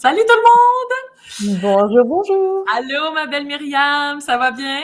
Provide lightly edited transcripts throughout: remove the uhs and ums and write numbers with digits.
Salut tout le monde! Bonjour, bonjour. Allô, ma belle Myriam, ça va bien?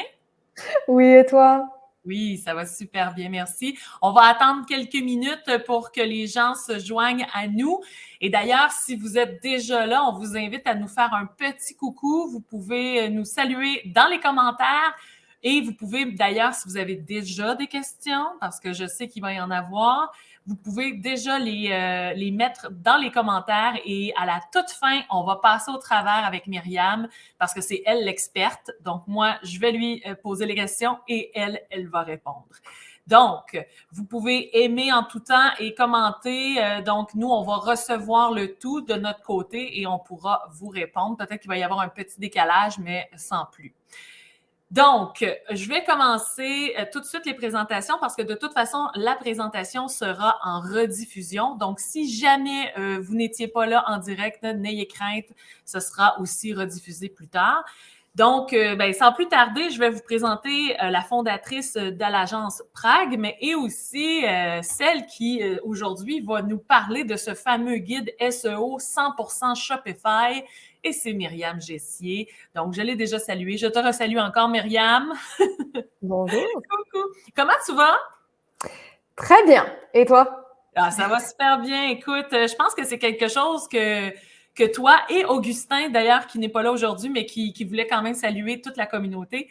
Oui, et toi? Oui, ça va super bien, merci. On va attendre quelques minutes pour que les gens se joignent à nous. Et d'ailleurs, si vous êtes déjà là, on vous invite à nous faire un petit coucou. Vous pouvez nous saluer dans les commentaires. Et vous pouvez d'ailleurs, si vous avez déjà des questions, parce que je sais qu'il va y en avoir, vous pouvez déjà les mettre dans les commentaires et à la toute fin, on va passer au travers avec Myriam parce que c'est elle l'experte. Donc, moi, je vais lui poser les questions et elle va répondre. Donc, vous pouvez aimer en tout temps et commenter. Donc, nous, on va recevoir le tout de notre côté et on pourra vous répondre. Peut-être qu'il va y avoir un petit décalage, mais sans plus. Donc, je vais commencer tout de suite les présentations parce que de toute façon, la présentation sera en rediffusion. Donc, si jamais vous n'étiez pas là en direct, n'ayez crainte, ce sera aussi rediffusé plus tard. Donc, sans plus tarder, je vais vous présenter la fondatrice de l'agence Pragme et aussi celle qui, aujourd'hui, va nous parler de ce fameux guide SEO 100% Shopify et c'est Myriam Gessier. Donc, je l'ai déjà saluée. Je te resalue encore, Myriam. Bonjour. Coucou. Comment tu vas? Très bien. Et toi? Ah, ça va super bien. Écoute, je pense que c'est quelque chose que toi et Augustin, d'ailleurs, qui n'est pas là aujourd'hui, mais qui voulait quand même saluer toute la communauté,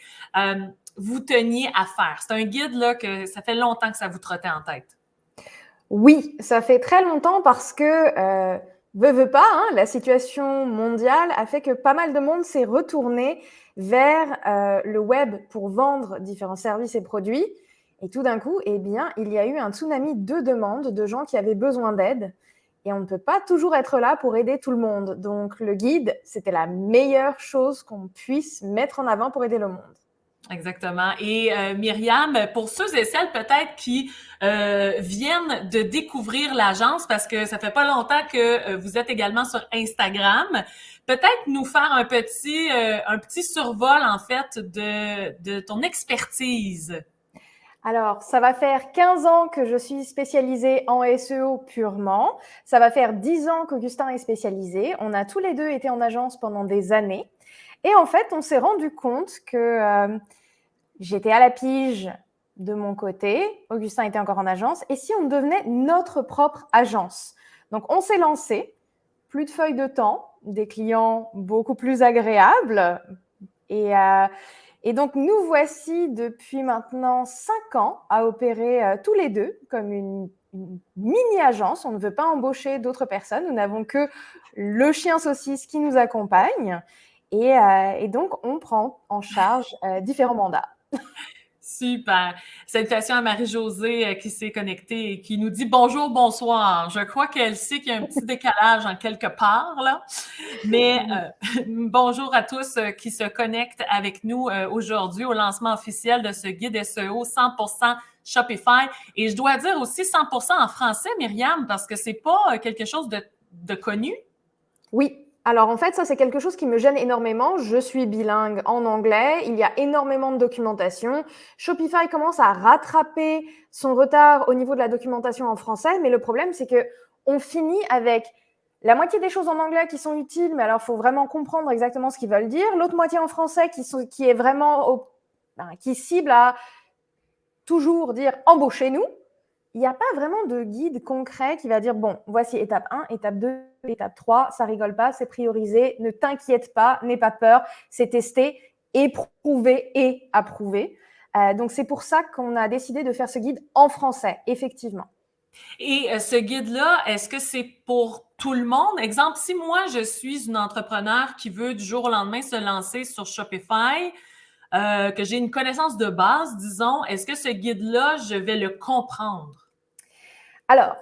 vous teniez à faire. C'est un guide là, que ça fait longtemps que ça vous trottait en tête. Oui, ça fait très longtemps parce que, veut pas, hein, la situation mondiale a fait que pas mal de monde s'est retourné vers le web pour vendre différents services et produits. Et tout d'un coup, eh bien, il y a eu un tsunami de demandes de gens qui avaient besoin d'aide. Et on ne peut pas toujours être là pour aider tout le monde. Donc, le guide, c'était la meilleure chose qu'on puisse mettre en avant pour aider le monde. Exactement. Et Myriam, pour ceux et celles peut-être qui viennent de découvrir l'agence, parce que ça fait pas longtemps que vous êtes également sur Instagram, peut-être nous faire un petit survol en fait de ton expertise. Alors, ça va faire 15 ans que je suis spécialisée en SEO purement. Ça va faire 10 ans qu'Augustin est spécialisé. On a tous les deux été en agence pendant des années. Et en fait, on s'est rendu compte que j'étais à la pige de mon côté. Augustin était encore en agence. Et si on devenait notre propre agence? Donc, on s'est lancé. Plus de feuilles de temps, des clients beaucoup plus agréables. Et donc, nous voici depuis maintenant 5 ans à opérer tous les deux comme une mini-agence. On ne veut pas embaucher d'autres personnes. Nous n'avons que le chien saucisse qui nous accompagne. Et donc, on prend en charge différents mandats. Super. Salutations à Marie-Josée qui s'est connectée et qui nous dit bonjour, bonsoir. Je crois qu'elle sait qu'il y a un petit décalage en quelque part, là. Mais bonjour à tous qui se connectent avec nous aujourd'hui au lancement officiel de ce guide SEO 100% Shopify. Et je dois dire aussi 100% en français, Myriam, parce que c'est pas quelque chose de connu. Oui. Alors en fait, ça c'est quelque chose qui me gêne énormément. Je suis bilingue en anglais, il y a énormément de documentation. Shopify commence à rattraper son retard au niveau de la documentation en français, mais le problème c'est que on finit avec la moitié des choses en anglais qui sont utiles, mais alors il faut vraiment comprendre exactement ce qu'ils veulent dire. L'autre moitié en français qui est vraiment qui cible à toujours dire embauchez-nous. Il n'y a pas vraiment de guide concret qui va dire, bon, voici étape 1, étape 2, étape 3, ça rigole pas, c'est priorisé, ne t'inquiète pas, n'aie pas peur, c'est testé, éprouvé et approuvé. Donc, c'est pour ça qu'on a décidé de faire ce guide en français, effectivement. Et ce guide-là, est-ce que c'est pour tout le monde? Exemple, si moi, je suis une entrepreneur qui veut du jour au lendemain se lancer sur Shopify, que j'ai une connaissance de base, disons, est-ce que ce guide-là, je vais le comprendre? Alors,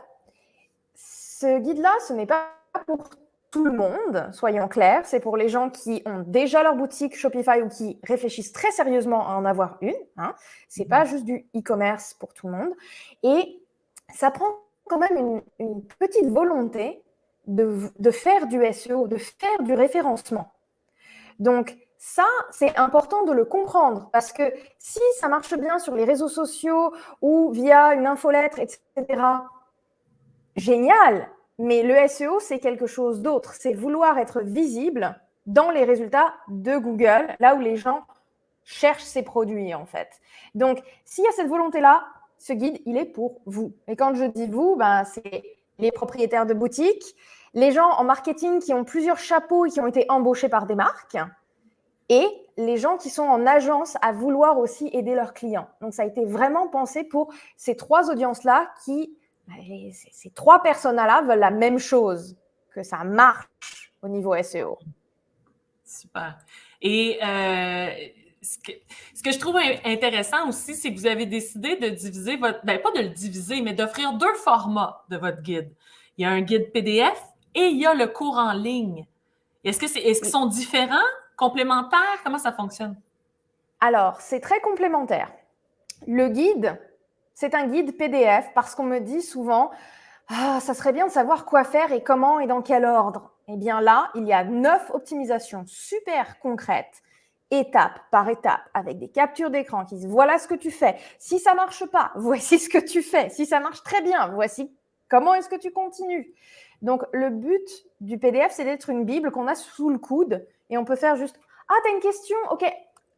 ce guide-là, ce n'est pas pour tout le monde, soyons clairs. C'est pour les gens qui ont déjà leur boutique Shopify ou qui réfléchissent très sérieusement à en avoir une. Hein. Ce n'est pas juste du e-commerce pour tout le monde. Et ça prend quand même une petite volonté de faire du SEO, de faire du référencement. Donc, ça, c'est important de le comprendre parce que si ça marche bien sur les réseaux sociaux ou via une infolettre, etc., génial. Mais le SEO, c'est quelque chose d'autre. C'est vouloir être visible dans les résultats de Google, là où les gens cherchent ces produits, en fait. Donc, s'il y a cette volonté-là, ce guide, il est pour vous. Et quand je dis vous, ben, c'est les propriétaires de boutiques, les gens en marketing qui ont plusieurs chapeaux et qui ont été embauchés par des marques, et les gens qui sont en agence à vouloir aussi aider leurs clients. Donc, ça a été vraiment pensé pour ces trois audiences-là qui, ces trois personas-là veulent la même chose, que ça marche au niveau SEO. Super. Et ce que je trouve intéressant aussi, c'est que vous avez décidé de diviser votre, ben pas de le diviser, mais d'offrir deux formats de votre guide. Il y a un guide PDF et il y a le cours en ligne. Est-ce qu'ils sont différents, complémentaires? Comment ça fonctionne? Alors, c'est très complémentaire. Le guide, c'est un guide PDF parce qu'on me dit souvent « Ah, ça serait bien de savoir quoi faire et comment et dans quel ordre. » Eh bien là, il y a 9 optimisations super concrètes, étape par étape, avec des captures d'écran qui disent « Voilà ce que tu fais. Si ça ne marche pas, voici ce que tu fais. Si ça marche très bien, voici comment est-ce que tu continues. » Donc, le but du PDF, c'est d'être une Bible qu'on a sous le coude et on peut faire juste « Ah, tu as une question? Ok,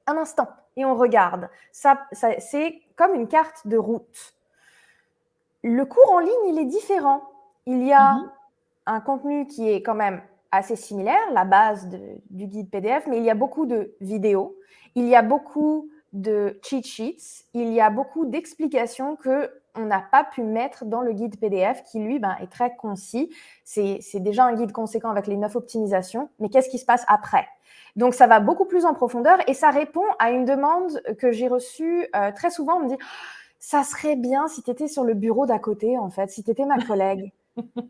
un instant. » Et on regarde. C'est comme une carte de route. Le cours en ligne, il est différent. Il y a un contenu qui est quand même assez similaire, la base du guide PDF, mais il y a beaucoup de vidéos, il y a beaucoup de cheat sheets, il y a beaucoup d'explications qu'on n'a pas pu mettre dans le guide PDF qui, lui, est très concis. C'est déjà un guide conséquent avec les 9 optimisations, mais qu'est-ce qui se passe après? Donc, ça va beaucoup plus en profondeur et ça répond à une demande que j'ai reçue très souvent. On me dit « Ça serait bien si tu étais sur le bureau d'à côté, en fait, si tu étais ma collègue. »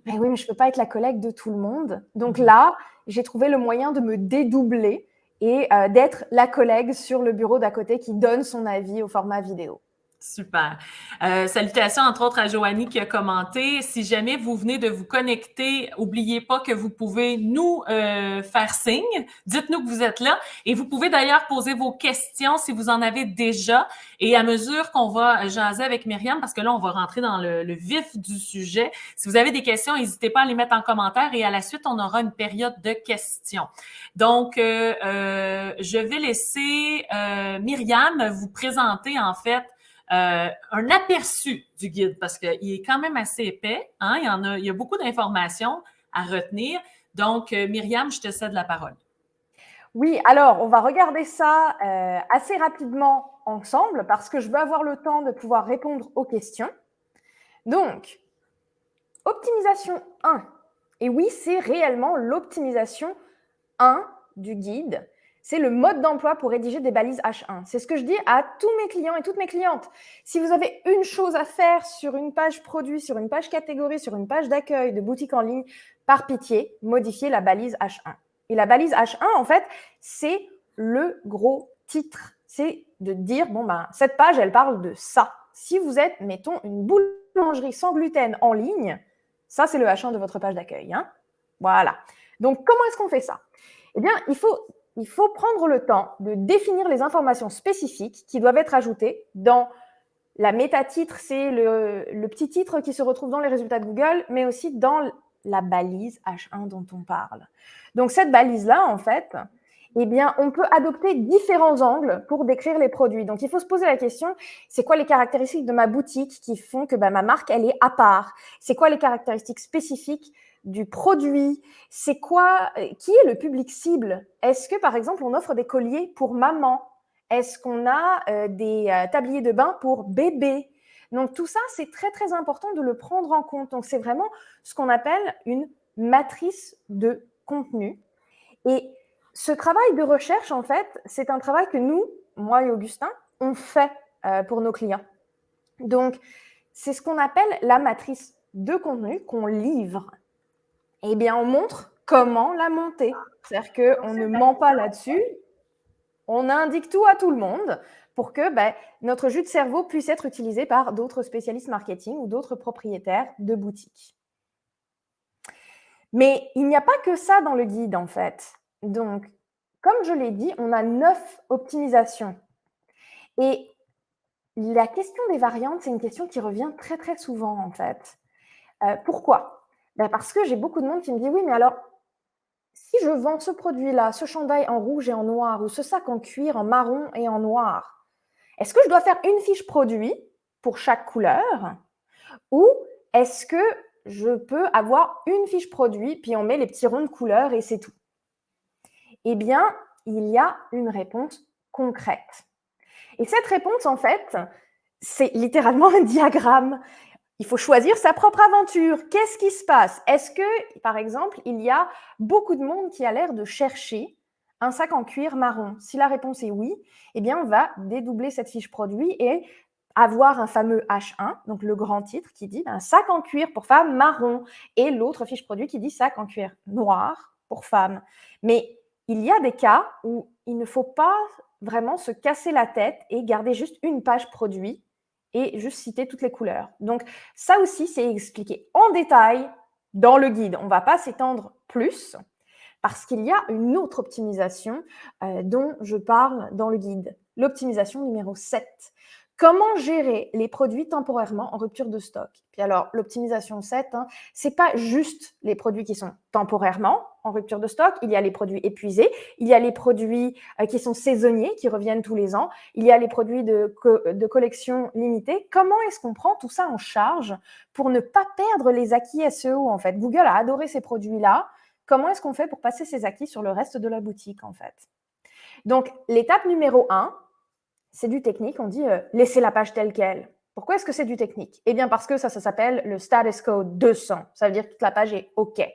Eh oui, mais je ne peux pas être la collègue de tout le monde. Donc là, j'ai trouvé le moyen de me dédoubler et d'être la collègue sur le bureau d'à côté qui donne son avis au format vidéo. Super. Salutations entre autres à Joanie qui a commenté. Si jamais vous venez de vous connecter, n'oubliez pas que vous pouvez nous faire signe. Dites-nous que vous êtes là. Et vous pouvez d'ailleurs poser vos questions si vous en avez déjà. Et à mesure qu'on va jaser avec Myriam, parce que là, on va rentrer dans le vif du sujet. Si vous avez des questions, n'hésitez pas à les mettre en commentaire. Et à la suite, on aura une période de questions. Donc, je vais laisser Myriam vous présenter en fait un aperçu du guide parce qu'il est quand même assez épais. Hein? Il y a beaucoup d'informations à retenir. Donc, Myriam, je te cède la parole. Oui, alors, on va regarder ça assez rapidement ensemble parce que je veux avoir le temps de pouvoir répondre aux questions. Donc, optimisation 1. Et oui, c'est réellement l'optimisation 1 du guide. C'est le mode d'emploi pour rédiger des balises H1. C'est ce que je dis à tous mes clients et toutes mes clientes. Si vous avez une chose à faire sur une page produit, sur une page catégorie, sur une page d'accueil de boutique en ligne, par pitié, modifiez la balise H1. Et la balise H1, en fait, c'est le gros titre. C'est de dire, cette page, elle parle de ça. Si vous êtes, mettons, une boulangerie sans gluten en ligne, ça, c'est le H1 de votre page d'accueil. Hein. Voilà. Donc, comment est-ce qu'on fait ça? Eh bien, il faut prendre le temps de définir les informations spécifiques qui doivent être ajoutées dans la méta-titre, c'est le petit titre qui se retrouve dans les résultats de Google, mais aussi dans la balise H1 dont on parle. Donc, cette balise-là, en fait, eh bien, on peut adopter différents angles pour décrire les produits. Donc, il faut se poser la question, c'est quoi les caractéristiques de ma boutique qui font que ma marque, elle est à part? C'est quoi les caractéristiques spécifiques du produit? C'est quoi, qui est le public cible? Est-ce que, par exemple, on offre des colliers pour maman? Est-ce qu'on a des tabliers de bain pour bébé? Donc, tout ça, c'est très, très important de le prendre en compte. Donc, c'est vraiment ce qu'on appelle une matrice de contenu. Et ce travail de recherche, en fait, c'est un travail que nous, moi et Augustin, on fait pour nos clients. Donc, c'est ce qu'on appelle la matrice de contenu qu'on livre. Eh bien, on montre comment la monter. C'est-à-dire qu'on ne ment pas là-dessus. On indique tout à tout le monde pour que notre jus de cerveau puisse être utilisé par d'autres spécialistes marketing ou d'autres propriétaires de boutiques. Mais il n'y a pas que ça dans le guide, en fait. Donc, comme je l'ai dit, on a 9 optimisations. Et la question des variantes, c'est une question qui revient très, très souvent, en fait. Pourquoi ? Ben parce que j'ai beaucoup de monde qui me dit: «Oui, mais alors, si je vends ce produit-là, ce chandail en rouge et en noir ou ce sac en cuir en marron et en noir, est-ce que je dois faire une fiche produit pour chaque couleur ou est-ce que je peux avoir une fiche produit, puis on met les petits ronds de couleurs et c'est tout?» Eh bien, il y a une réponse concrète. Et cette réponse, en fait, c'est littéralement un diagramme. Il faut choisir sa propre aventure. Qu'est-ce qui se passe? Est-ce que, par exemple, il y a beaucoup de monde qui a l'air de chercher un sac en cuir marron? Si la réponse est oui, eh bien, on va dédoubler cette fiche produit et avoir un fameux H1, donc le grand titre qui dit un sac en cuir pour femme marron, et l'autre fiche produit qui dit sac en cuir noir pour femme. Mais il y a des cas où il ne faut pas vraiment se casser la tête et garder juste une page produit et juste citer toutes les couleurs. Donc, ça aussi, c'est expliqué en détail dans le guide. On ne va pas s'étendre plus parce qu'il y a une autre optimisation dont je parle dans le guide. L'optimisation numéro 7. Comment gérer les produits temporairement en rupture de stock? Puis alors, l'optimisation 7, ce n'est pas juste les produits qui sont temporairement en rupture de stock. Il y a les produits épuisés, il y a les produits qui sont saisonniers, qui reviennent tous les ans, il y a les produits de collection limitée. Comment est-ce qu'on prend tout ça en charge pour ne pas perdre les acquis SEO, en fait? Google a adoré ces produits-là. Comment est-ce qu'on fait pour passer ces acquis sur le reste de la boutique, en fait? Donc, l'étape numéro 1, c'est du technique. On dit laisser la page telle qu'elle. Pourquoi est-ce que c'est du technique? Eh bien, parce que ça s'appelle le status code 200. Ça veut dire que toute la page est OK.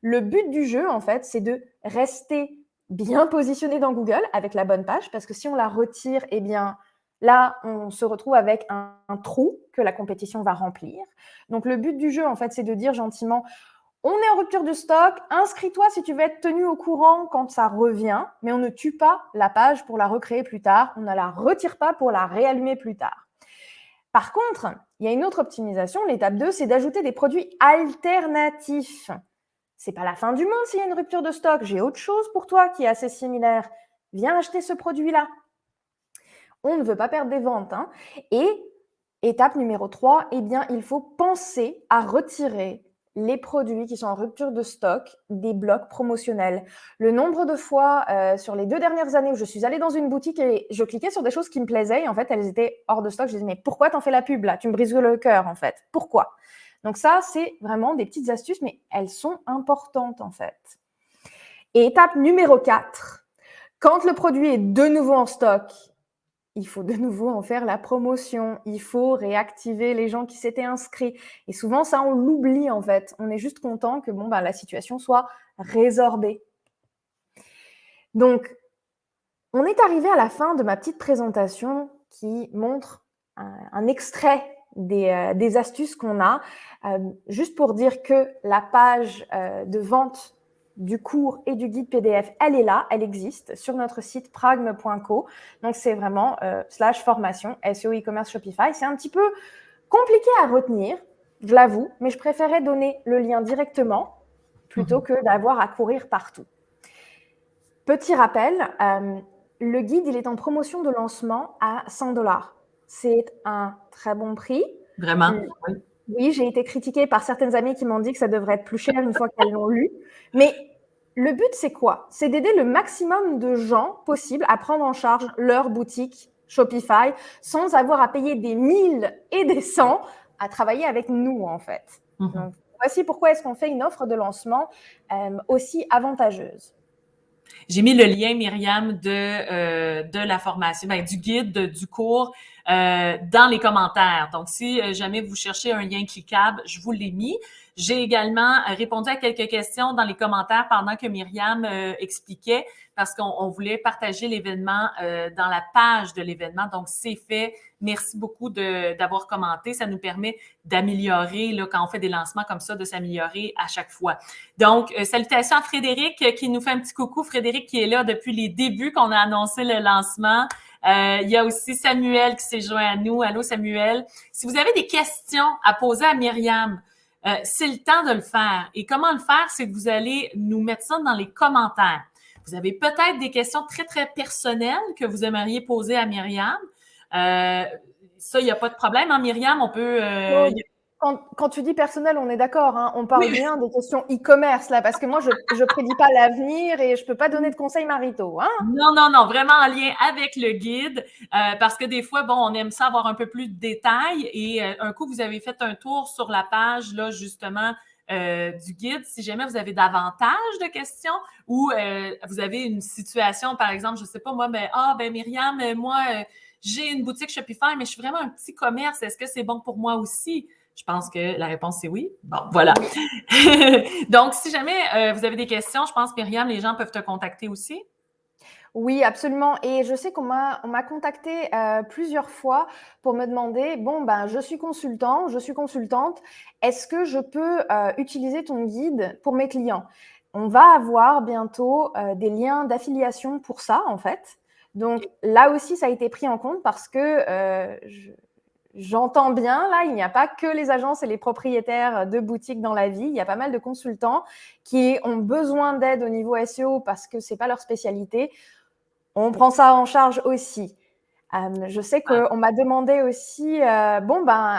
Le but du jeu, en fait, c'est de rester bien positionné dans Google avec la bonne page, parce que si on la retire, eh bien, là, on se retrouve avec un trou que la compétition va remplir. Donc, le but du jeu, en fait, c'est de dire gentiment, on est en rupture de stock, inscris-toi si tu veux être tenu au courant quand ça revient, mais on ne tue pas la page pour la recréer plus tard, on ne la retire pas pour la réallumer plus tard. Par contre, il y a une autre optimisation, l'étape 2, c'est d'ajouter des produits alternatifs. C'est pas la fin du monde s'il y a une rupture de stock, j'ai autre chose pour toi qui est assez similaire. Viens acheter ce produit-là. On ne veut pas perdre des ventes. Et étape numéro 3, eh bien, il faut penser à retirer les produits qui sont en rupture de stock des blocs promotionnels. Le nombre de fois sur les 2 dernières années où je suis allée dans une boutique et je cliquais sur des choses qui me plaisaient et en fait, elles étaient hors de stock. Je disais, mais pourquoi t'en fais la pub là? Tu me brises le cœur en fait. Pourquoi? Donc ça, c'est vraiment des petites astuces, mais elles sont importantes en fait. Et étape numéro 4, quand le produit est de nouveau en stock, il faut de nouveau en faire la promotion. Il faut réactiver les gens qui s'étaient inscrits. Et souvent, ça, on l'oublie en fait. On est juste content que la situation soit résorbée. Donc, on est arrivé à la fin de ma petite présentation qui montre un extrait des astuces qu'on a, juste pour dire que la page de vente du cours et du guide PDF, elle est là, elle existe sur notre site pragme.co. Donc, c'est vraiment /formation SEO e-commerce Shopify. C'est un petit peu compliqué à retenir, je l'avoue, mais je préférais donner le lien directement plutôt que d'avoir à courir partout. Petit rappel, le guide, il est en promotion de lancement à 100$. C'est un très bon prix. Vraiment? Oui, j'ai été critiquée par certaines amies qui m'ont dit que ça devrait être plus cher une fois qu'elles l'ont lu. Mais le but, c'est quoi? C'est d'aider le maximum de gens possible à prendre en charge leur boutique Shopify sans avoir à payer des 1000 et des 100 à travailler avec nous, en fait. Donc, voici pourquoi est-ce qu'on fait une offre de lancement aussi avantageuse. J'ai mis le lien, Myriam, de la formation, du guide, du cours, dans les commentaires. Donc, si jamais vous cherchez un lien cliquable, je vous l'ai mis. J'ai également répondu à quelques questions dans les commentaires pendant que Myriam expliquait, parce qu'on voulait partager l'événement dans la page de l'événement. Donc, c'est fait. Merci beaucoup d'avoir commenté. Ça nous permet d'améliorer, là, quand on fait des lancements comme ça, de s'améliorer à chaque fois. Donc, salutations à Frédéric qui nous fait un petit coucou. Frédéric qui est là depuis les débuts qu'on a annoncé le lancement. Il y a aussi Samuel qui s'est joint à nous. Allô, Samuel. Si vous avez des questions à poser à Myriam, c'est le temps de le faire. Et comment le faire? C'est que vous allez nous mettre ça dans les commentaires. Vous avez peut-être des questions très, très personnelles que vous aimeriez poser à Myriam. Ça, il n'y a pas de problème. Myriam, on peut... Quand tu dis personnel, on est d'accord, hein, on parle bien des questions e-commerce là, parce que moi, je prédis pas l'avenir et je peux pas donner de conseils maritaux, hein. Non, non, non, vraiment en lien avec le guide, parce que des fois, bon, on aime ça avoir un peu plus de détails et un coup, vous avez fait un tour sur la page, là, justement, du guide. Si jamais vous avez davantage de questions ou vous avez une situation, par exemple, je sais pas, moi, ben Myriam, moi, j'ai une boutique Shopify, mais je suis vraiment un petit commerce. Est-ce que c'est bon pour moi aussi? Je pense que la réponse, c'est oui. Bon, voilà. Donc, si jamais vous avez des questions, je pense, Myriam, les gens peuvent te contacter aussi. Oui, absolument. Et je sais qu'on m'a contacté plusieurs fois pour me demander, bon, ben, je suis consultant, je suis consultante, est-ce que je peux utiliser ton guide pour mes clients? On va avoir bientôt des liens d'affiliation pour ça, en fait. Donc là aussi, ça a été pris en compte parce que j'entends bien, là, il n'y a pas que les agences et les propriétaires de boutiques dans la vie. Il y a pas mal de consultants qui ont besoin d'aide au niveau SEO parce que c'est pas leur spécialité. On prend ça en charge aussi. Je sais qu'on m'a demandé aussi, bon, ben,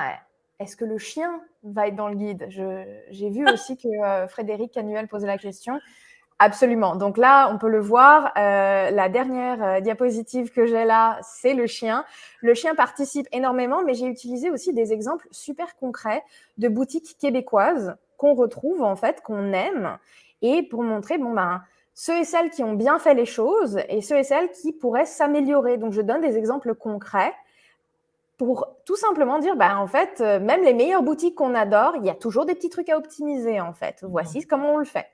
est-ce que le chien va être dans le guide? J'ai vu aussi que Frédéric Canuel posait la question. Absolument. Donc là, on peut le voir. La dernière diapositive que j'ai là, c'est le chien. Le chien participe énormément, mais j'ai utilisé aussi des exemples super concrets de boutiques québécoises qu'on retrouve en fait, qu'on aime, et pour montrer, bon ben, ceux et celles qui ont bien fait les choses et ceux et celles qui pourraient s'améliorer. Donc je donne des exemples concrets pour tout simplement dire, ben, en fait, même les meilleures boutiques qu'on adore, il y a toujours des petits trucs à optimiser en fait. Voici comment on le fait.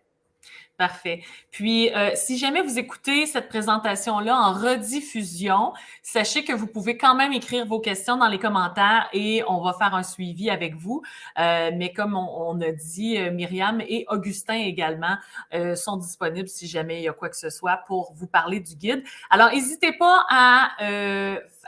Parfait. Puis, si jamais vous écoutez cette présentation-là en rediffusion, sachez que vous pouvez quand même écrire vos questions dans les commentaires et on va faire un suivi avec vous. Mais comme on a dit, Myriam et Augustin également sont disponibles si jamais il y a quoi que ce soit pour vous parler du guide. Alors, n'hésitez pas à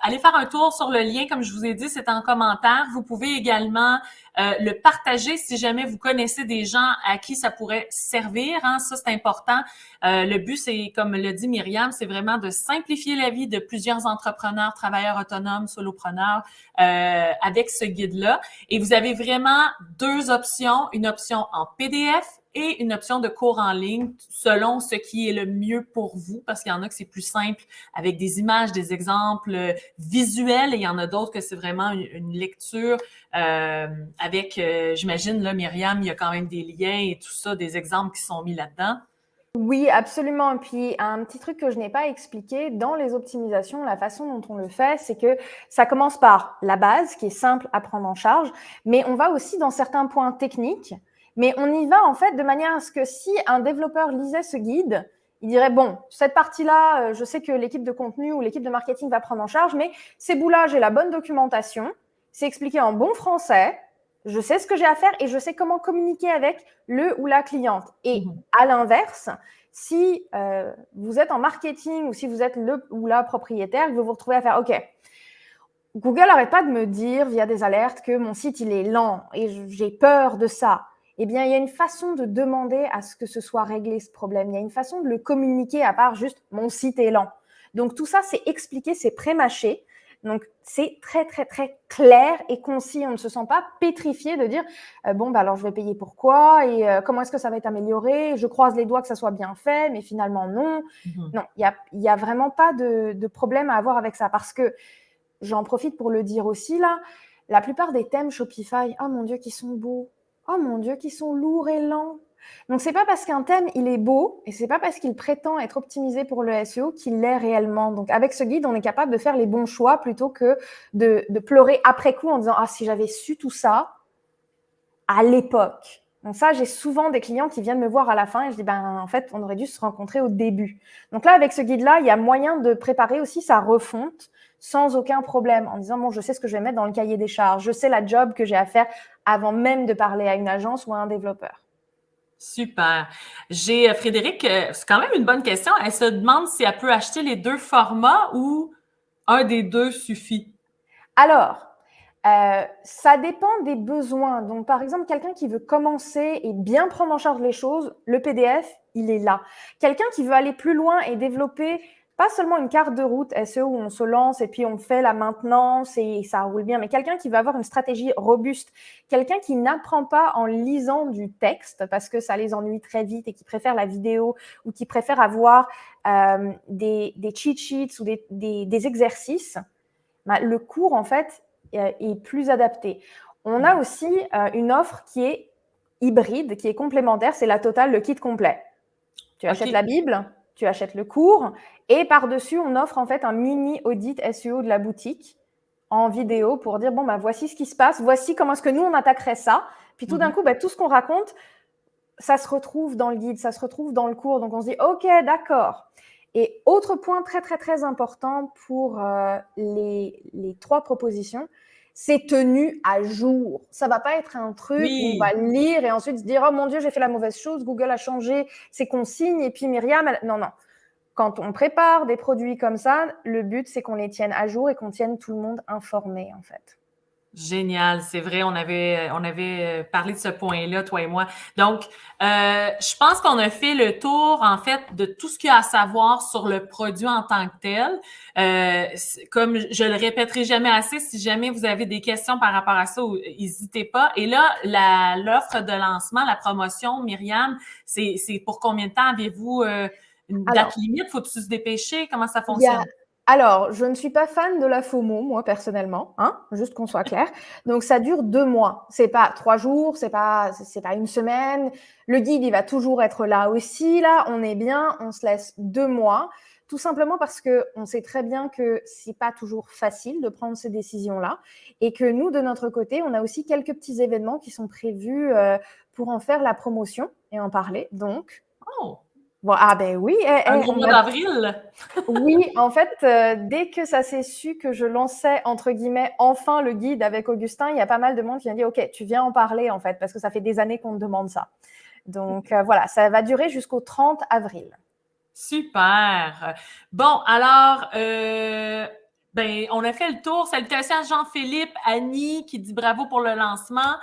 aller faire un tour sur le lien, comme je vous ai dit, c'est en commentaire. Vous pouvez également le partager si jamais vous connaissez des gens à qui ça pourrait servir. Hein, ça, c'est important. Le but, c'est, comme le dit Myriam, c'est vraiment de simplifier la vie de plusieurs entrepreneurs, travailleurs autonomes, solopreneurs avec ce guide-là. Et vous avez vraiment deux options, une option en PDF et une option de cours en ligne selon ce qui est le mieux pour vous, parce qu'il y en a que c'est plus simple avec des images, des exemples visuels, et il y en a d'autres que c'est vraiment une lecture avec, j'imagine, là, Myriam, il y a quand même des liens et tout ça, des exemples qui sont mis là-dedans. Oui, absolument. Et puis, un petit truc que je n'ai pas expliqué, dans les optimisations, la façon dont on le fait, c'est que ça commence par la base, qui est simple à prendre en charge, mais on va aussi dans certains points techniques, mais on y va en fait de manière à ce que si un développeur lisait ce guide, il dirait, bon, cette partie-là, je sais que l'équipe de contenu ou l'équipe de marketing va prendre en charge, mais ces bouts-là, j'ai la bonne documentation, c'est expliqué en bon français, je sais ce que j'ai à faire et je sais comment communiquer avec le ou la cliente. Et à l'inverse, si vous êtes en marketing ou si vous êtes le ou la propriétaire, vous vous retrouvez à faire, OK, Google n'arrête pas de me dire via des alertes que mon site, il est lent et j'ai peur de ça. Eh bien, il y a une façon de demander à ce que ce soit réglé, ce problème. Il y a une façon de le communiquer à part juste « mon site est lent ». Donc, tout ça, c'est expliqué, c'est pré-mâché. Donc, c'est très, très, très clair et concis. On ne se sent pas pétrifié de dire bon, bah, alors je vais payer pourquoi et comment est-ce que ça va être amélioré? Je croise les doigts que ça soit bien fait, mais finalement, non. Non, il y a vraiment pas de problème à avoir avec ça parce que j'en profite pour le dire aussi là, la plupart des thèmes Shopify, oh mon Dieu, qui sont beaux. Oh mon Dieu, qui sont lourds et lents. Donc, c'est pas parce qu'un thème, il est beau et c'est pas parce qu'il prétend être optimisé pour le SEO qu'il l'est réellement. Donc, avec ce guide, on est capable de faire les bons choix plutôt que de pleurer après coup en disant « Ah, si j'avais su tout ça à l'époque ». Donc ça, j'ai souvent des clients qui viennent me voir à la fin et je dis ben en fait, on aurait dû se rencontrer au début. Donc là, avec ce guide-là, il y a moyen de préparer aussi sa refonte sans aucun problème en disant bon, je sais ce que je vais mettre dans le cahier des charges, je sais la job que j'ai à faire avant même de parler à une agence ou à un développeur. Super. J'ai Frédéric, c'est quand même une bonne question. Elle se demande si elle peut acheter les deux formats ou un des deux suffit. Alors, ça dépend des besoins. Donc, par exemple, quelqu'un qui veut commencer et bien prendre en charge les choses, le PDF, il est là. Quelqu'un qui veut aller plus loin et développer pas seulement une carte de route SEO où on se lance et puis on fait la maintenance et ça roule bien, mais quelqu'un qui va avoir une stratégie robuste, quelqu'un qui n'apprend pas en lisant du texte parce que ça les ennuie très vite et qui préfère la vidéo ou qui préfère avoir des cheat sheets ou des exercices, le cours, en fait, est plus adapté. On a aussi une offre qui est hybride, qui est complémentaire, c'est la totale, le kit complet. Tu achètes la Bible, tu achètes le cours, et par-dessus, on offre en fait un mini audit SEO de la boutique en vidéo pour dire, bon, voici ce qui se passe, voici comment est-ce que nous, on attaquerait ça. Puis tout d'un coup, tout ce qu'on raconte, ça se retrouve dans le guide, ça se retrouve dans le cours. Donc, on se dit, OK, d'accord. Et autre point très, très, très important pour les 3 propositions, c'est tenu à jour. Ça ne va pas être un truc où on va lire et ensuite se dire « Oh mon Dieu, j'ai fait la mauvaise chose, Google a changé ses consignes et puis Myriam… » Non, non. Quand on prépare des produits comme ça, le but, c'est qu'on les tienne à jour et qu'on tienne tout le monde informé, en fait. Génial, c'est vrai, on avait parlé de ce point-là, toi et moi. Donc, je pense qu'on a fait le tour, en fait, de tout ce qu'il y a à savoir sur le produit en tant que tel. Comme je le répéterai jamais assez, si jamais vous avez des questions par rapport à ça, n'hésitez pas. Et là, l'offre de lancement, la promotion, Myriam, c'est pour combien de temps avez-vous une date limite? Faut-tu se dépêcher? Comment ça fonctionne? Alors, je ne suis pas fan de la FOMO, moi, personnellement, hein, juste qu'on soit clair. Donc, ça dure 2 mois. C'est pas 3 jours, c'est pas une semaine. Le guide, il va toujours être là aussi. Là, on est bien, on se laisse 2 mois. Tout simplement parce qu'on sait très bien que c'est pas toujours facile de prendre ces décisions-là. Et que nous, de notre côté, on a aussi quelques petits événements qui sont prévus pour en faire la promotion et en parler. Donc… Oh! Bon, oui. Un gros mois d'avril? Oui, en fait, dès que ça s'est su que je lançais, entre guillemets, enfin le guide avec Augustin, il y a pas mal de monde qui m'a dit « Ok, tu viens en parler, en fait, parce que ça fait des années qu'on te demande ça. » Donc, voilà, ça va durer jusqu'au 30 avril. Super! Bon, alors, on a fait le tour. Salutations à Jean-Philippe, Annie qui dit bravo pour le lancement.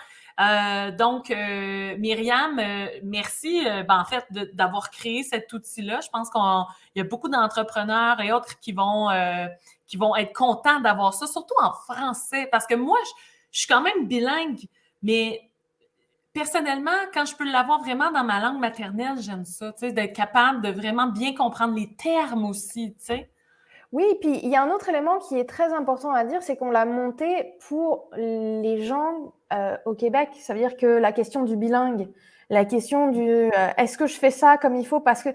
Myriam, merci en fait d'avoir créé cet outil-là. Je pense qu'il y a beaucoup d'entrepreneurs et autres qui vont être contents d'avoir ça, surtout en français, parce que moi, je suis quand même bilingue, mais personnellement, quand je peux l'avoir vraiment dans ma langue maternelle, j'aime ça, tu sais, d'être capable de vraiment bien comprendre les termes aussi, tu sais. Oui, puis il y a un autre élément qui est très important à dire, c'est qu'on l'a monté pour les gens au Québec. Ça veut dire que la question du bilingue, la question du est-ce que je fais ça comme il faut, parce que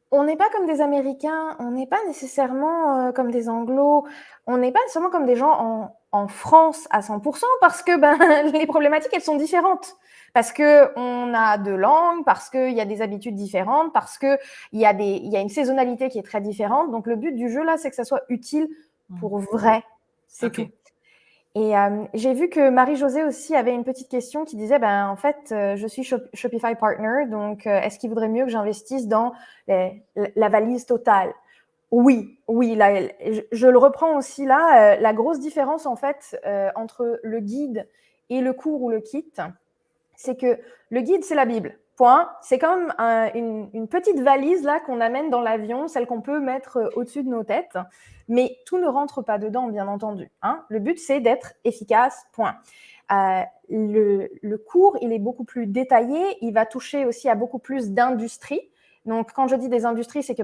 on n'est pas comme des Américains, on n'est pas nécessairement comme des Anglos, on n'est pas nécessairement comme des gens en France à 100% parce que les problématiques, elles sont différentes. Parce qu'on a 2 langues, parce qu'il y a des habitudes différentes, parce qu'il y a une saisonnalité qui est très différente. Donc, le but du jeu, là, c'est que ça soit utile pour vrai. C'est tout. Et j'ai vu que Marie-Josée aussi avait une petite question qui disait, en fait, je suis Shopify Partner, donc est-ce qu'il vaudrait mieux que j'investisse dans la valise totale? Oui, là, je le reprends aussi là. La grosse différence, en fait, entre le guide et le cours ou le kit, c'est que le guide, c'est la Bible. Point. C'est comme une petite valise là qu'on amène dans l'avion, celle qu'on peut mettre au-dessus de nos têtes. Mais tout ne rentre pas dedans, bien entendu. Hein. Le but, c'est d'être efficace. Point. Le cours, il est beaucoup plus détaillé. Il va toucher aussi à beaucoup plus d'industries. Donc, quand je dis des industries, c'est que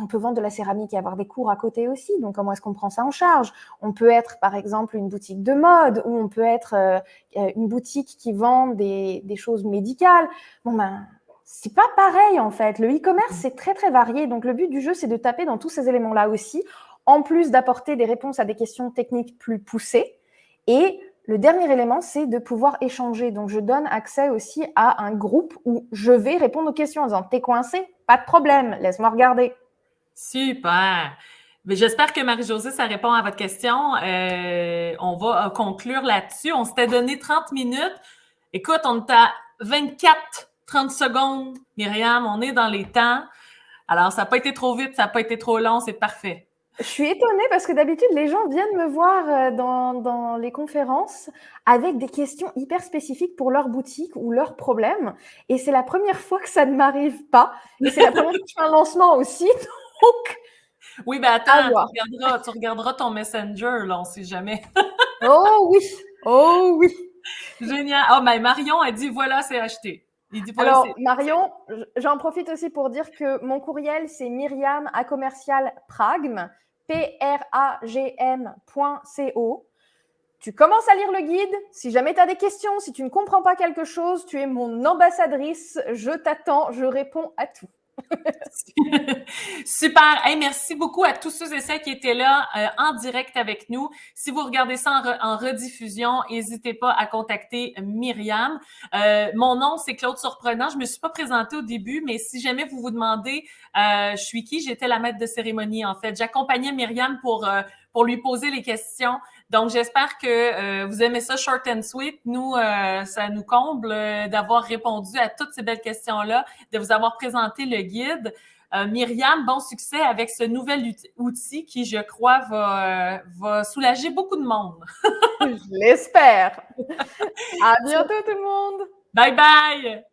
on peut vendre de la céramique et avoir des cours à côté aussi. Donc, comment est-ce qu'on prend ça en charge? On peut être, par exemple, une boutique de mode ou on peut être une boutique qui vend des choses médicales. C'est pas pareil, en fait. Le e-commerce, c'est très, très varié. Donc, le but du jeu, c'est de taper dans tous ces éléments-là aussi, en plus d'apporter des réponses à des questions techniques plus poussées. Et le dernier élément, c'est de pouvoir échanger. Donc, je donne accès aussi à un groupe où je vais répondre aux questions en disant « T'es coincé? Pas de problème, laisse-moi regarder. » Super! Mais j'espère que Marie-Josée, ça répond à votre question. On va conclure là-dessus. On s'était donné 30 minutes. Écoute, on est à 30 secondes. Myriam, on est dans les temps. Alors, ça n'a pas été trop vite, ça n'a pas été trop long, c'est parfait. Je suis étonnée parce que d'habitude, les gens viennent me voir dans les conférences avec des questions hyper spécifiques pour leur boutique ou leurs problèmes. Et c'est la première fois que ça ne m'arrive pas. Et c'est la première fois que je fais un lancement aussi. hook Oui, ben à attends, voir. tu regarderas ton Messenger, là, on sait jamais. Oh oui, oh oui. Génial. Oh, ben Marion a dit, voilà, c'est acheté. Il dit, voilà, Alors, c'est... Marion, j'en profite aussi pour dire que mon courriel, c'est myriam@pragm, pragm.co. Tu commences à lire le guide. Si jamais tu as des questions, si tu ne comprends pas quelque chose, tu es mon ambassadrice. Je t'attends, je réponds à tout. Super. Hey, merci beaucoup à tous ceux et celles qui étaient là en direct avec nous. Si vous regardez ça en rediffusion, n'hésitez pas à contacter Myriam. Mon nom, c'est Claude Surprenant. Je me suis pas présentée au début, mais si jamais vous vous demandez je suis qui, j'étais la maître de cérémonie, en fait. J'accompagnais Myriam pour lui poser les questions. Donc, j'espère que vous aimez ça short and sweet. Nous, ça nous comble d'avoir répondu à toutes ces belles questions-là, de vous avoir présenté le guide. Myriam, bon succès avec ce nouvel outil qui, je crois, va soulager beaucoup de monde. Je l'espère. À bientôt tout le monde. Bye bye!